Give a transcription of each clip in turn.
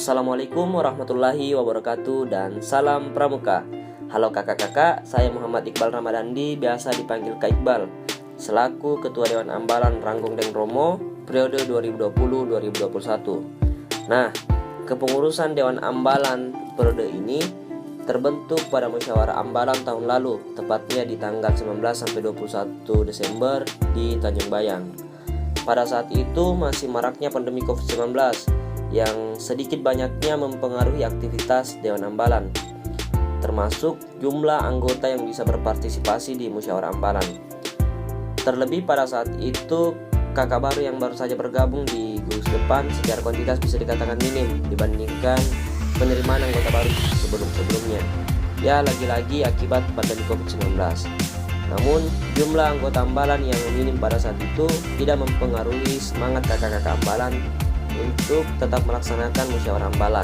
Assalamualaikum warahmatullahi wabarakatuh dan salam pramuka. Halo kakak-kakak, saya Muhammad Iqbal Ramadandi, biasa dipanggil Kak Iqbal, selaku Ketua Dewan Ambalan Ranggung Deng Romo periode 2020-2021. Nah, kepengurusan Dewan Ambalan periode ini terbentuk pada musyawarah ambalan tahun lalu, tepatnya di tanggal 19 sampai 21 Desember di Tanjung Bayang. Pada saat itu masih maraknya pandemi COVID-19 yang sedikit banyaknya mempengaruhi aktivitas Dewan Ambalan, termasuk jumlah anggota yang bisa berpartisipasi di musyawarah ambalan. Terlebih pada saat itu kakak baru yang baru saja bergabung di gugus depan secara kuantitas bisa dikatakan minim dibandingkan penerimaan anggota baru sebelum-sebelumnya. Ya, lagi-lagi akibat pandemi COVID-19. Namun jumlah anggota ambalan yang minim pada saat itu tidak mempengaruhi semangat kakak-kakak ambalan untuk tetap melaksanakan musyawarah ambalan.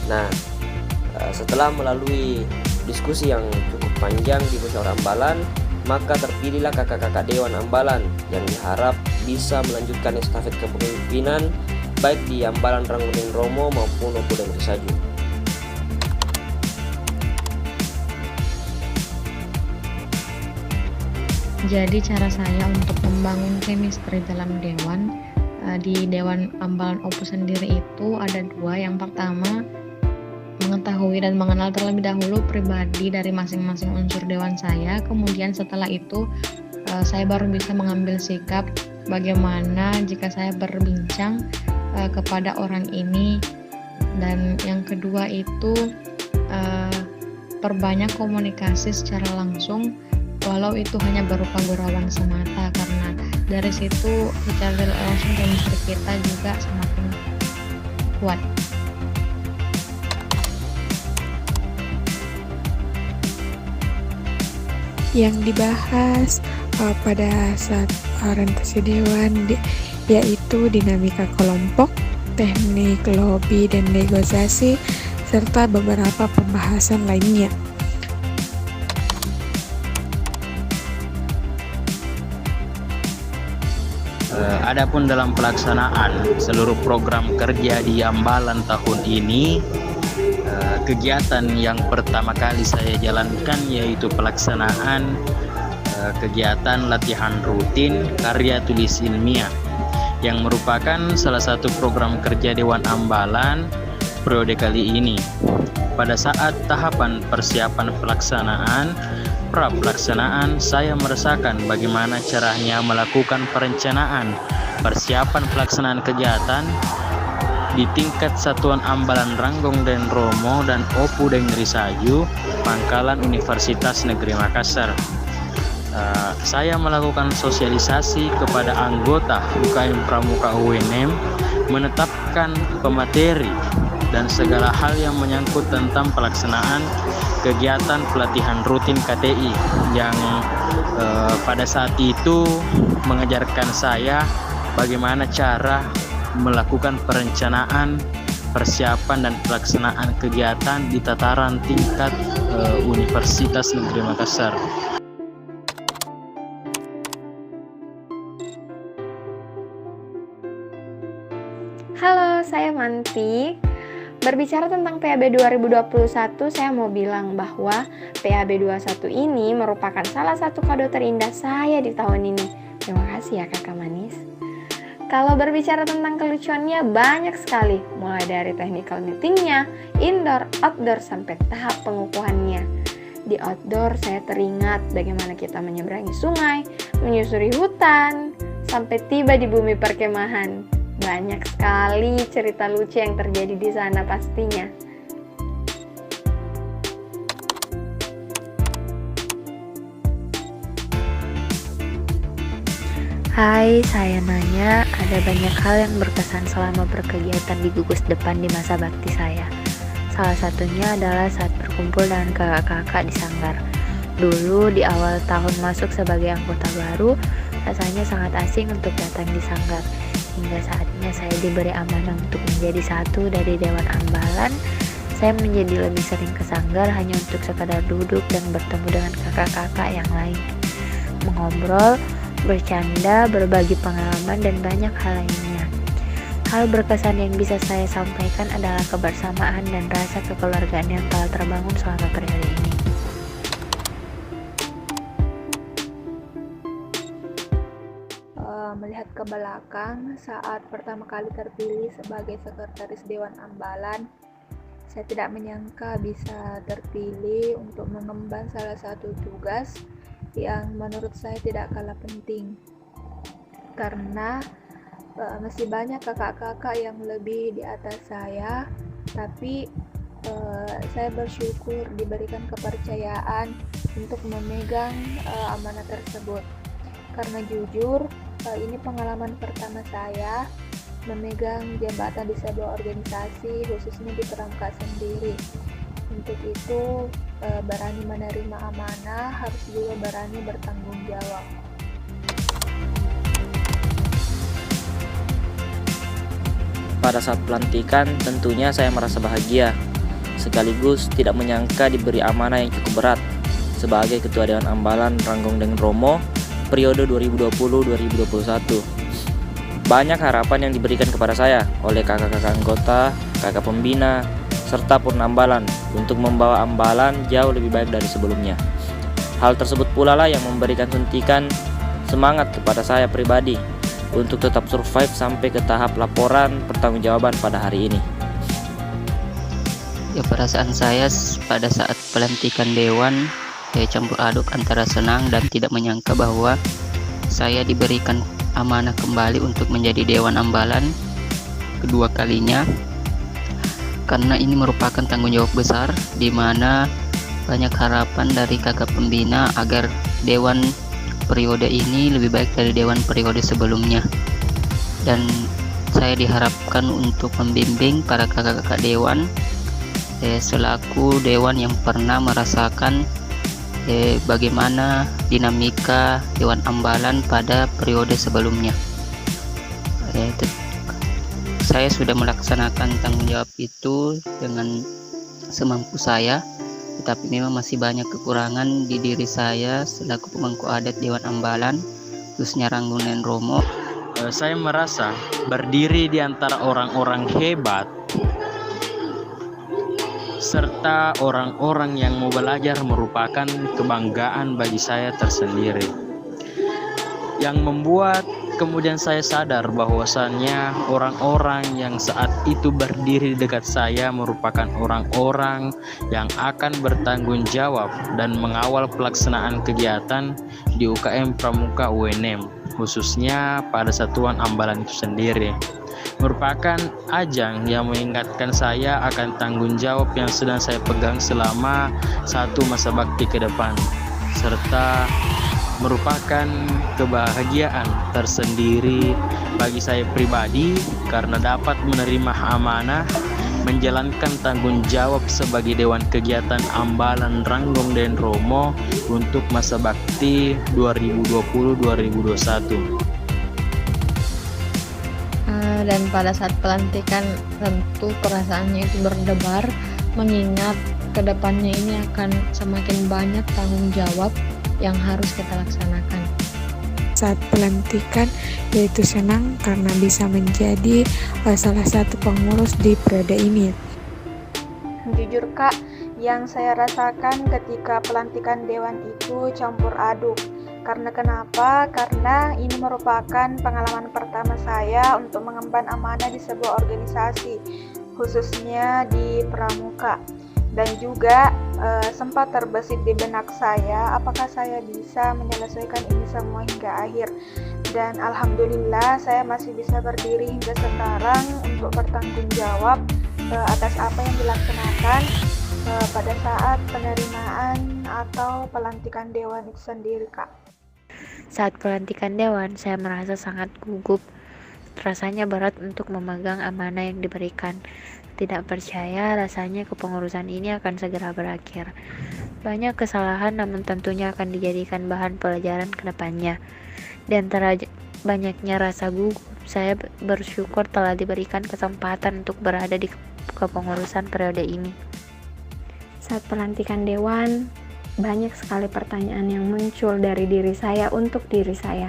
Nah, setelah melalui diskusi yang cukup panjang di musyawarah ambalan, maka terpilihlah kakak-kakak Dewan Ambalan yang diharap bisa melanjutkan estafet kepemimpinan baik di Ambalan Ranggung Deng Romo maupun Opu Deng Risaju. Jadi cara saya untuk membangun chemistry dalam Dewan, di Dewan Ambalan Opu sendiri itu ada dua. Yang pertama, mengetahui dan mengenal terlebih dahulu pribadi dari masing-masing unsur Dewan saya. Kemudian setelah itu saya baru bisa mengambil sikap bagaimana jika saya berbincang kepada orang ini. Dan yang kedua itu perbanyak komunikasi secara langsung, walau itu hanya berupa gurauan semata, karena dari situ secara langsung chemistry kita juga semakin kuat. Yang dibahas pada saat orientasi Dewan yaitu dinamika kelompok, teknik lobby dan negosiasi, serta beberapa pembahasan lainnya. Adapun dalam pelaksanaan seluruh program kerja di Ambalan tahun ini, kegiatan yang pertama kali saya jalankan yaitu pelaksanaan kegiatan latihan rutin karya tulis ilmiah yang merupakan salah satu program kerja Dewan Ambalan periode kali ini. Pada saat tahapan persiapan pelaksanaan, saya merasakan bagaimana caranya melakukan perencanaan persiapan pelaksanaan kegiatan di tingkat Satuan Ambalan Ranggung Deng Romo dan Opu Deng Risaju, Pangkalan Universitas Negeri Makassar. Saya melakukan sosialisasi kepada anggota UKM Pramuka UNM, menetapkan pemateri dan segala hal yang menyangkut tentang pelaksanaan kegiatan pelatihan rutin KTI yang pada saat itu mengajarkan saya bagaimana cara melakukan perencanaan, persiapan dan pelaksanaan kegiatan di tataran tingkat Universitas Negeri Makassar. Halo, saya Manti. Berbicara tentang PAB 2021, saya mau bilang bahwa PAB 21 ini merupakan salah satu kado terindah saya di tahun ini. Terima kasih ya kakak manis. Kalau berbicara tentang kelucuannya banyak sekali, mulai dari technical meetingnya, indoor, outdoor, sampai tahap pengukuhannya. Di outdoor saya teringat bagaimana kita menyeberangi sungai, menyusuri hutan, sampai tiba di bumi perkemahan. Banyak sekali cerita lucu yang terjadi di sana pastinya. Hai, saya nanya, ada banyak hal yang berkesan selama berkegiatan di gugus depan di masa bakti saya. Salah satunya adalah saat berkumpul dengan kakak-kakak di sanggar. Dulu di awal tahun masuk sebagai anggota baru, rasanya sangat asing untuk datang di sanggar. Hingga saatnya saya diberi amanah untuk menjadi satu dari Dewan Ambalan, saya menjadi lebih sering ke sanggar hanya untuk sekadar duduk dan bertemu dengan kakak-kakak yang lain, mengobrol, bercanda, berbagi pengalaman, dan banyak hal lainnya. Hal berkesan yang bisa saya sampaikan adalah kebersamaan dan rasa kekeluargaan yang telah terbangun selama periode ini. Melihat ke belakang saat pertama kali terpilih sebagai sekretaris Dewan Ambalan, saya tidak menyangka bisa terpilih untuk mengemban salah satu tugas yang menurut saya tidak kalah penting, karena masih banyak kakak-kakak yang lebih di atas saya, tapi saya bersyukur diberikan kepercayaan untuk memegang amanah tersebut. Karena jujur, ini pengalaman pertama saya memegang jabatan di sebuah organisasi, khususnya di Pramuka sendiri. Untuk itu, berani menerima amanah, harus juga berani bertanggung jawab. Pada saat pelantikan, tentunya saya merasa bahagia, sekaligus tidak menyangka diberi amanah yang cukup berat sebagai Ketua Dewan Ambalan Ranggong Deng Romo periode 2020-2021. Banyak harapan yang diberikan kepada saya oleh kakak-kakak anggota, kakak pembina, serta Purna Ambalan untuk membawa Ambalan jauh lebih baik dari sebelumnya. Hal tersebut pula lah yang memberikan suntikan semangat kepada saya pribadi untuk tetap survive sampai ke tahap laporan pertanggungjawaban pada hari ini. Ya, perasaan saya pada saat pelantikan Dewan campur aduk antara senang dan tidak menyangka bahwa saya diberikan amanah kembali untuk menjadi Dewan Ambalan kedua kalinya, karena ini merupakan tanggung jawab besar di mana banyak harapan dari kakak pembina agar Dewan periode ini lebih baik dari Dewan periode sebelumnya, dan saya diharapkan untuk membimbing para kakak-kakak Dewan selaku Dewan yang pernah merasakan bagaimana dinamika Dewan Ambalan pada periode sebelumnya. Saya sudah melaksanakan tanggung jawab itu dengan semampu saya, tetapi memang masih banyak kekurangan di diri saya selaku pemangku adat Dewan Ambalan, khususnya Ranggong Deng Romo. Saya merasa berdiri di antara orang-orang hebat serta orang-orang yang mau belajar merupakan kebanggaan bagi saya tersendiri, yang membuat kemudian saya sadar bahwasannya orang-orang yang saat itu berdiri di dekat saya merupakan orang-orang yang akan bertanggung jawab dan mengawal pelaksanaan kegiatan di UKM Pramuka UNM, khususnya pada Satuan Ambalan itu sendiri. Merupakan ajang yang mengingatkan saya akan tanggung jawab yang sedang saya pegang selama satu masa bakti ke depan, serta merupakan kebahagiaan tersendiri bagi saya pribadi karena dapat menerima amanah menjalankan tanggung jawab sebagai Dewan Kegiatan Ambalan Ranggong Deng Romo untuk masa bakti 2020-2021. Dan pada saat pelantikan tentu perasaannya itu berdebar, mengingat kedepannya ini akan semakin banyak tanggung jawab yang harus kita laksanakan. Saat pelantikan, yaitu senang karena bisa menjadi salah satu pengurus di periode ini. Jujur Kak, yang saya rasakan ketika pelantikan Dewan itu campur aduk. Karena kenapa? Karena ini merupakan pengalaman pertama saya untuk mengemban amanah di sebuah organisasi, khususnya di Pramuka. Dan juga sempat terbesit di benak saya, apakah saya bisa menyelesaikan ini semua hingga akhir. Dan alhamdulillah saya masih bisa berdiri hingga sekarang untuk bertanggung jawab atas apa yang dilaksanakan pada saat penerimaan atau pelantikan Dewan itu sendiri Kak. Saat pelantikan Dewan, saya merasa sangat gugup. Rasanya berat untuk memegang amanah yang diberikan. Tidak percaya rasanya kepengurusan ini akan segera berakhir. Banyak kesalahan namun tentunya akan dijadikan bahan pelajaran ke depannya. Di antara banyaknya rasa gugup, saya bersyukur telah diberikan kesempatan untuk berada di kepengurusan periode ini. Saat pelantikan Dewan, banyak sekali pertanyaan yang muncul dari diri saya untuk diri saya.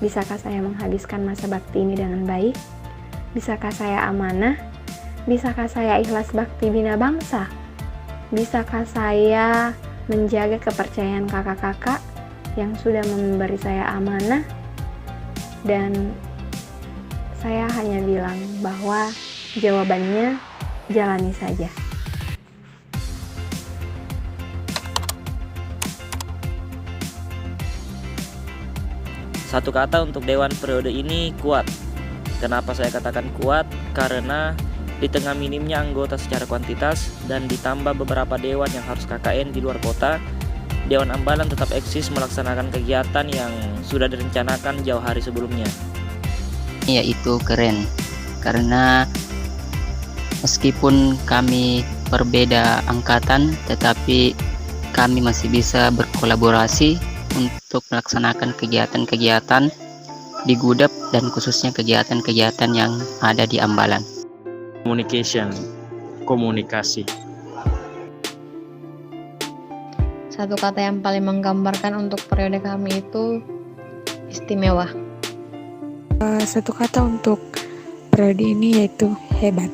Bisakah saya menghabiskan masa bakti ini dengan baik? Bisakah saya amanah? Bisakah saya ikhlas bakti bina bangsa? Bisakah saya menjaga kepercayaan kakak-kakak yang sudah memberi saya amanah? Dan saya hanya bilang bahwa jawabannya jalani saja. Satu kata untuk Dewan periode ini, kuat. Kenapa saya katakan kuat? Karena di tengah minimnya anggota secara kuantitas dan ditambah beberapa dewan yang harus KKN di luar kota, Dewan Ambalan tetap eksis melaksanakan kegiatan yang sudah direncanakan jauh hari sebelumnya. Yaitu keren, karena meskipun kami berbeda angkatan, tetapi kami masih bisa berkolaborasi untuk melaksanakan kegiatan-kegiatan di Gudap dan khususnya kegiatan-kegiatan yang ada di Ambalan. Komunikasi. Satu kata yang paling menggambarkan untuk periode kami itu istimewa. Satu kata untuk periode ini yaitu hebat.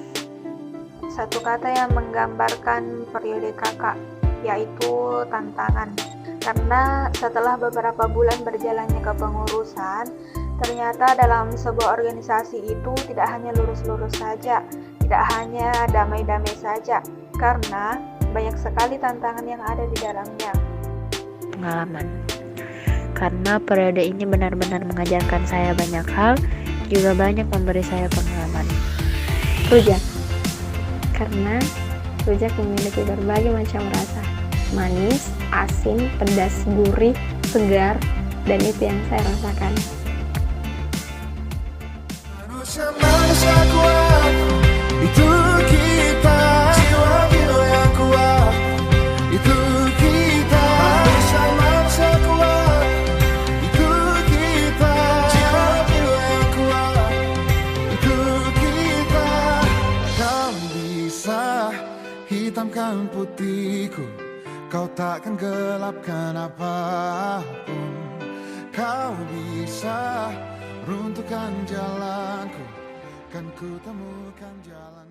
Satu kata yang menggambarkan periode kakak yaitu tantangan. Karena setelah beberapa bulan berjalannya kepengurusan, ternyata dalam sebuah organisasi itu tidak hanya lurus-lurus saja, tidak hanya damai-damai saja, karena banyak sekali tantangan yang ada di dalamnya. Pengalaman. Karena periode ini benar-benar mengajarkan saya banyak hal, juga banyak memberi saya pengalaman. Rujak. Karena rujak memiliki berbagai macam rasa. Manis, asin, pedas, gurih, segar, dan itu yang saya rasakan. Manusia kuat, itu kita. Jiwa-jiwa yang kuat, itu kita. Manusia kuat, itu kita. Jiwa-jiwa yang kuat, itu kita. Kau bisa hitamkan putihku, kau takkan gelapkan apapun. Kau bisa runtuhkan jalanku, kan ku temukan jalan.